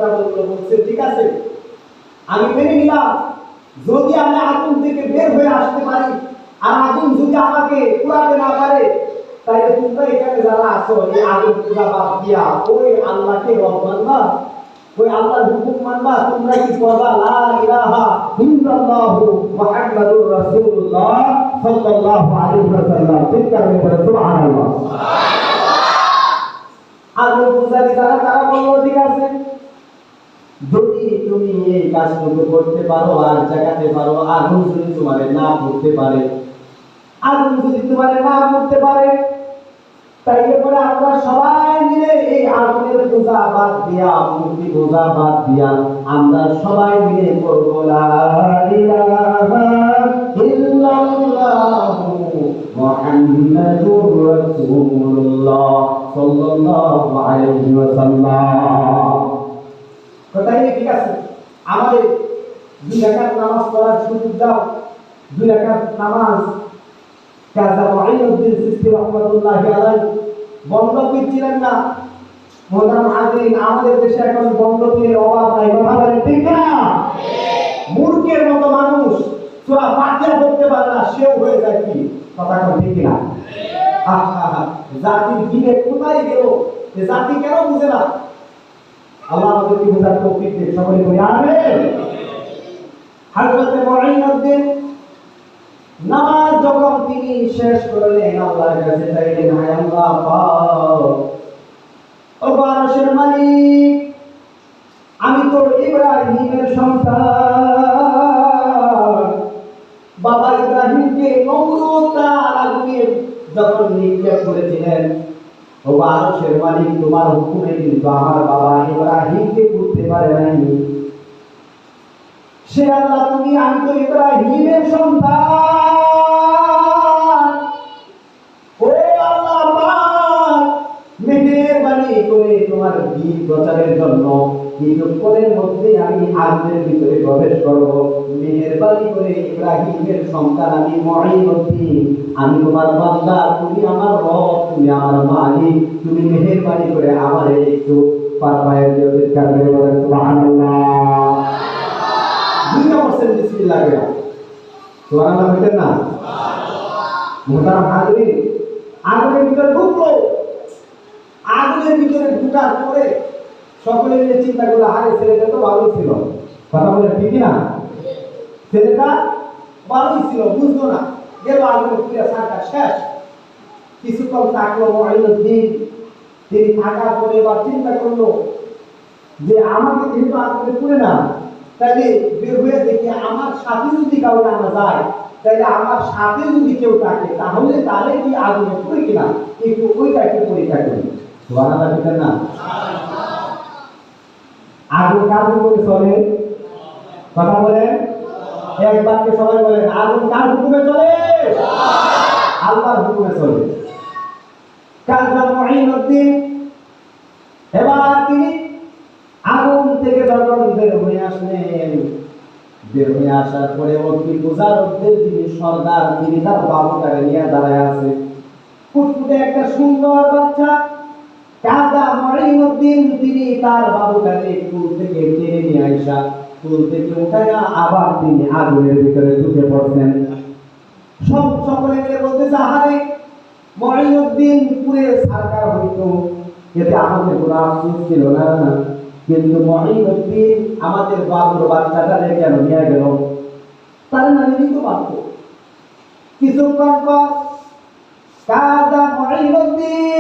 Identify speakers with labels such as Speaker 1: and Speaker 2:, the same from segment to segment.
Speaker 1: কথা বলছে ঠিক আছে আমি মেনে নিলাম, যদি আমি আগুন থেকে বের হয়ে আসতে পারি আর আগুন যদি আমাকে পুরাতে না পারে, তাইলে তোমরা এখানে যারা আছো এই আগুন পূজা বাদ দিয়া ওই আল্লাহকে রব মানবা, ওই আল্লাহর হুকুম মানবা। তোমরা কি করবা? লা ইলাহা ইল্লাল্লাহু মুহাম্মাদুর রাসূলুল্লাহ সাল্লাল্লাহু আলাইহি ওয়াসাল্লাম। ঠিক আছে, সুবহানাল্লাহ। আগুন পূজারী যারা তারা বললো ঠিক আছে, যদি তুমি এই কাজটুকু করতে পারো আর জাগাতে পারো, আগুন যদি তোমারে না করতে পারে, আগুন যদি তোমারে না করতে পারে, তাইলে পরে আমরা সবাই মিলে এই আগুনের পূজা বাদ দিয়া, মূর্তি পূজা বাদ দিয়া আমরা সবাই মিলে করব লা ইলাহা ইল্লাল্লাহু মুহাম্মাদুর রাসূলুল্লাহ সাল্লাল্লাহু আলাইহি ওয়াসাল্লাম। কথাই ঠিক আছে, আমাদের 2 রাকাত নামাজ পড়ার সুযোগ দাও। 2 রাকাত নামাজ কাজা মুঈনুদ্দিন সিস্তি রাহমাতুল্লাহি আলাইহি বন্ধ করছিলেন না। মোহতারাম হাজিরিন, আমাদের দেশে এখন বন্ধ পীরের অভাব নাই, কথা বলেন ঠিক না? মূর্খের মতো মানুষ সূরা ফাতিহা পড়তে পারে না, সেও হয়ে যায় কি? কথা ঠিক না? জাতির দিনে কোথায় গেল? এই জাতি কেন বুঝে না? আল্লাহ আমাদেরকে বোঝার তৌফিক দেন, সকলে বলি আমিন। হযরত মুঈনুদ্দিন নামাজ যখন তিনি শেষ করলেন, আল্লাহর কাছে চাইলেন, হায় আল্লাহ পাক, ও আরশের মালিক, আমি তো ইব্রাহিমের সন্তান, বাবা ইব্রাহিমকে নমরুদ তার আগুনে যখন নিক্ষেপ করেছিলেন, ও আরশের মালিক, তোমার হুকুমে কিন্তু আমার বাবা ইব্রাহিমকে করতে পারে নাই। সে আল্লাহ তুমি, আমি তো ইব্রাহিমের সন্তান, ও আল্লাহ পাক, মেহেরবানি করে তোমার দ্বীন প্রচারের জন্য কিছুক্ষণের মধ্যে আমি আগুনের ভিতরে প্রবেশ করব। মেহেরবানি করে ইব্রাহিমের সন্তান আমি মুঈনুদ্দিন, আমি তোমার বান্দা, তুমি আমার রব, তুমি আমার মালিক, তুমি মেহেরবানি করে আমারে একটু পারপায়ের দিকে কারণে বলেন সুবহানাল্লাহ। দুইটা বলছেন বিসমিল্লাহ করে, সুবহানাল্লাহ বলতেন না? মোহতারাম হাজিরিন, আগুনের ভিতরে ঢুকলো। আগুনের ভিতরে ঢুকার পরে সকলে মিলে চিন্তা করলো, আরে ছেলেটা তো ভালোই ছিল, কথা বলে ঠিক না? ছেলেটা ভালোই ছিল, বুঝলো না, গেল আগুনের পুড়ে সারটা শেষ। কিছুক্ষণ থাকলো মুঈনুদ্দিন, তিনি থাকার পরে এবার চিন্তা করলো যে আমাকে যেহেতু আগুনে পুড়ে না, তাহলে বের হয়ে দেখি আমার সাথে যদি কাউকে আনা যায়, তাহলে আমার সাথে যদি কেউ থাকে, তাহলে তাহলে কি আগুনে পুড়ে কিনা একটু ওইটা একটু পরীক্ষা করি। সুবহানাল্লাহ ঠিক না? আগুন কার হুকুমে চলে? কথা বলেন, এক বাক্যে সবাই বলেন, আগুন কার হুকুমে চলে? আল্লাহর হুকুমে চলে। কাজা মুঈনুদ্দিন এবার তিনি আগুন থেকে যখন বের হয়ে আসলেন, বের হয়ে আসার পরে অতি মুজাররদের যিনি সর্দার, তিনি তার বাবুটাকে নিয়ে দাঁড়ায় আছে। ফুটফুটে একটা সুন্দর বাচ্চা কাজা মুঈনুদ্দিন, তিনি তার বাবুটাকে কুল থেকে টেনে নিয়ে আইসা কুল থেকে উঠায় আবার তিনি আগুনের ভিতরে ঢুকে পড়ছেন। সকলে মিলে বলতেছে, আহারে মুঈনুদ্দিন পুরে সরকার হইতো, এতে আমাদের কোনো আফসোস ছিল না, কিন্তু মুঈনুদ্দিন আমাদের বাবুর বাচ্চাটাকে কেন নিয়ে গেল? তার নামে কিন্তু পারত। কিছুক্ষণ পর কাজা মুঈনুদ্দিন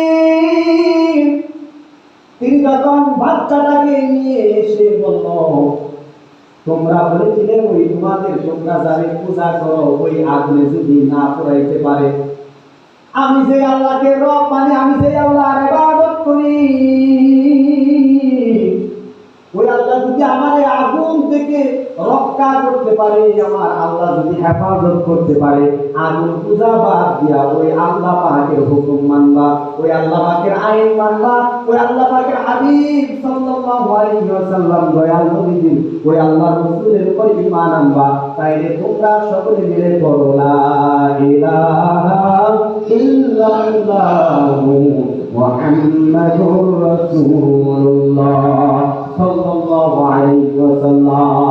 Speaker 1: তিনি যখন বাচ্চাটাকে নিয়ে এসে বলল, তোমরা বলেছিলে ওই তোমাদের তোমরা যারে পূজা করো ওই আগুনে যদি না পোড়াইতে পারে, আমি যে আল্লাহকে রব মানে, আমি যে আল্লাহর ইবাদত করি, ওই আল্লাহ যদি আমার আগুন থেকে রক্ষা করতে পারে, আমার আল্লাহ যদি হেফাজত করতে পারে, আগুন পূজা বাদ দিয়া ওই আল্লাহ পাকের হুকুম মানবা, ওই আল্লাহ পাকের আইন মানবা, ওই আল্লাহ পাকের হাবিব সাল্লাল্লাহু আলাইহি ওয়াসাল্লাম দয়াল নবী, ওই আল্লাহর রাসূলের উপর ঈমান আনবা, তাইলে তোমরা সকলে মিলে পড়ো লা ইলাহা ইল্লাল্লাহু মুহাম্মাদুর রাসূলুল্লাহ সাল্লাল্লাহু আল্লাহ।